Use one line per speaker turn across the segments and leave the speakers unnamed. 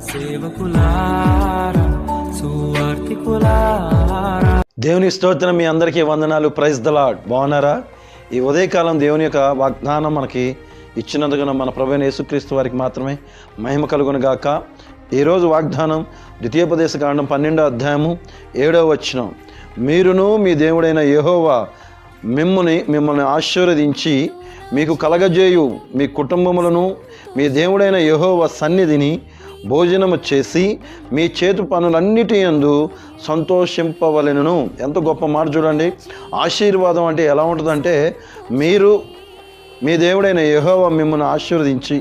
సేవకులారా సువార్తికులారా.
దేవుని స్తోత్రం. మీ అందరికీ వందనాలు. Praise the Lord. బాగున్నారా? ఈ ఉదయకాలం దేవుని యొక్క వాగ్దానం మనకి ఇచ్చినందుకు మన ప్రభువైన యేసుక్రీస్తు వారికి మాత్రమే మహిమ కలుగును గాక. ఈరోజు వాగ్దానం ద్వితీయోపదేశకాండం 12వ అధ్యాయము 7వ వచనం. మీరును మీ దేవుడైన యెహోవా మిమ్మల్ని ఆశీర్వదించి మీకు కలగజేయు మీ కుటుంబములను మీ దేవుడైన యెహోవా సన్నిధిని భోజనము చేసి మీ చేతు పనులన్నిటి యందు సంతోషింపవలెను. ఎంత గొప్ప మాట చూడండి. ఆశీర్వాదం అంటే ఎలా ఉంటుందంటే, మీరు మీ దేవుడైన యెహోవా మిమ్మల్ని ఆశీర్వదించి,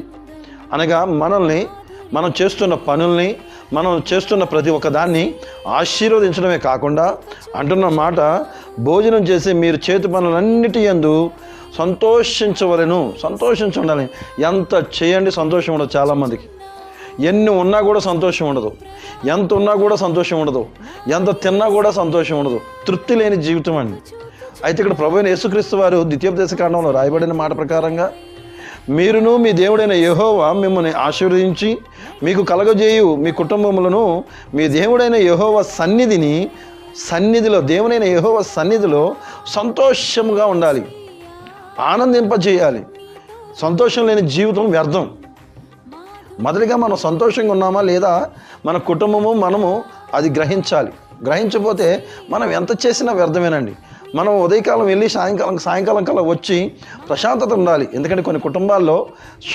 అనగా మనం చేస్తున్న పనుల్ని, మనం చేస్తున్న ప్రతి ఒక్క దాన్ని ఆశీర్వదించడమే కాకుండా అంటున్న మాట, భోజనం చేసి మీరు చేతి పనులన్నిటి యందు సంతోషించవలెను. సంతోషించాలి. ఎంత చేయండి సంతోషం ఉండదు. చాలామందికి ఎన్ని ఉన్నా కూడా సంతోషం ఉండదు, ఎంత ఉన్నా కూడా సంతోషం ఉండదు, ఎంత తిన్నా కూడా సంతోషం ఉండదు. తృప్తి లేని జీవితం అండి. అయితే ఇక్కడ ప్రభువైన యేసుక్రీస్తు వారు ద్వితీయోపదేశకాండంలో రాయబడిన మాట ప్రకారంగా, మీరును మీ దేవుడైన యెహోవా మిమ్మల్ని ఆశీర్వదించి మీకు కలగజేయు మీ కుటుంబములను మీ దేవుడైన యెహోవా సన్నిధిలో దేవుడైన యెహోవా సన్నిధిలో సంతోషంగా ఉండాలి, ఆనందింపజేయాలి. సంతోషం లేని జీవితం వ్యర్థం. మొదటిగా మనం సంతోషంగా ఉన్నామా లేదా మన కుటుంబము మనము అది గ్రహించాలి. గ్రహించకపోతే మనం ఎంత చేసినా వ్యర్థమేనండి. మనం ఉదయకాలం వెళ్ళి సాయంకాలం కల్లా వచ్చి ప్రశాంతత ఉండాలి. ఎందుకంటే కొన్ని కుటుంబాల్లో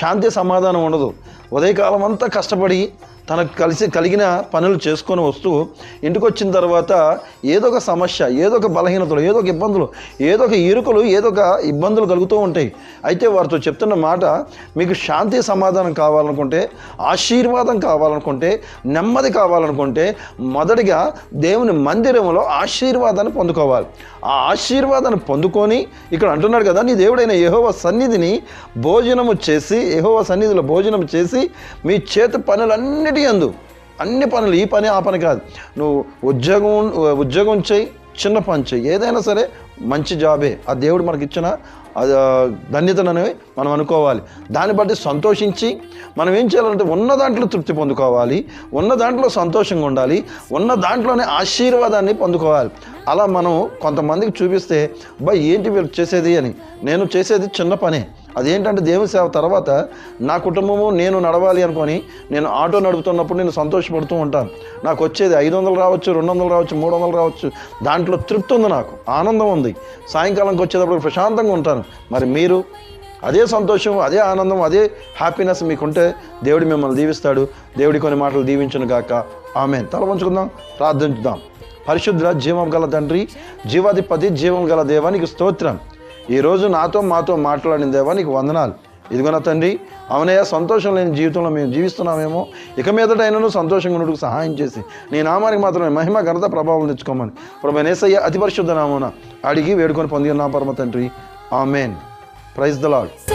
శాంతి సమాధానం ఉండదు. ఉదయకాలం అంతా కష్టపడి తనకు కలిగిన పనులు చేసుకొని వస్తూ ఇంటికి వచ్చిన తర్వాత ఏదో ఒక సమస్య, ఏదో ఒక బలహీనతలు, ఏదో ఒక ఇబ్బందులు, ఏదో ఒక ఇరుకులు, ఏదో ఒక ఇబ్బందులు కలుగుతూ ఉంటాయి. అయితే వారితో చెప్తున్న మాట, మీకు శాంతి సమాధానం కావాలనుకుంటే, ఆశీర్వాదం కావాలనుకుంటే, నెమ్మది కావాలనుకుంటే మొదటిగా దేవుని మందిరంలో ఆశీర్వాదాన్ని పొందుకోవాలి. ఆ ఆశీర్వాదాన్ని పొందుకొని ఇక్కడ అంటున్నాడు కదా, నీ దేవుడైన యెహోవా సన్నిధిని భోజనము చేసి, యెహోవా సన్నిధిలో భోజనం చేసి మీ చేతి పనులన్నిటి యందు, అన్ని పనులు, ఈ పని ఆ పని కాదు, నువ్వు ఉద్యోగం చేయి, చిన్న పని చేయి, ఏదైనా సరే మంచి జాబే, ఆ దేవుడు మనకి ఇచ్చిన ధన్యతననేవి మనం అనుకోవాలి. దాన్ని బట్టి సంతోషించి మనం ఏం చేయాలంటే ఉన్న దాంట్లో తృప్తి పొందుకోవాలి, ఉన్న దాంట్లో సంతోషంగా ఉండాలి, ఉన్న దాంట్లోనే ఆశీర్వాదాన్ని పొందుకోవాలి. అలా మనం కొంతమందికి చూపిస్తే, ఏంటి వీళ్ళు చేసేది అని. నేను చేసేది చిన్న పనే. అదేంటంటే దేవుని సేవ తర్వాత నా కుటుంబము నేను నడవాలి అనుకొని నేను ఆటో నడుపుతున్నప్పుడు నేను సంతోషపడుతూ ఉంటాను. నాకు వచ్చేది 500 రావచ్చు, 200 రావచ్చు, 300 రావచ్చు, దాంట్లో తృప్తి ఉంది, నాకు ఆనందం ఉంది. సాయంకాలంకి వచ్చేటప్పుడు ప్రశాంతంగా ఉంటాను. మరి మీరు అదే సంతోషం, అదే ఆనందం, అదే హ్యాపీనెస్ మీకుంటే దేవుడు మిమ్మల్ని దీవిస్తాడు. దేవుడి కొన్ని మాటలు దీవించును గాక. ఆమేన్. తల వంచుకుందాం, ప్రార్థించుదాం. పరిశుద్ధ జీవం గల తండ్రి, జీవాధిపతి, జీవం గల దేవా, నీకు స్తోత్రం. ఈరోజు మాతో మాట్లాడిన దేవా, నీకు వందనాలు. ఇదిగోనా తండ్రి, అవునయ్యా, సంతోషం లేని జీవితంలో మేము జీవిస్తున్నామేమో, ఇక మీదటైనను సంతోషంగా ఉన్నట్టుకు సహాయం చేసి నీ నామానికి మాత్రమే మహిమ, ఘనత, ప్రభావం తెచ్చుకోమని ప్రభువైన యేసయ్య అతి పరిశుద్ధ నామమున అడిగి వేడుకొని పొంది ఉన్నాం పరమ తండ్రి. ఆమేన్. Praise the lord.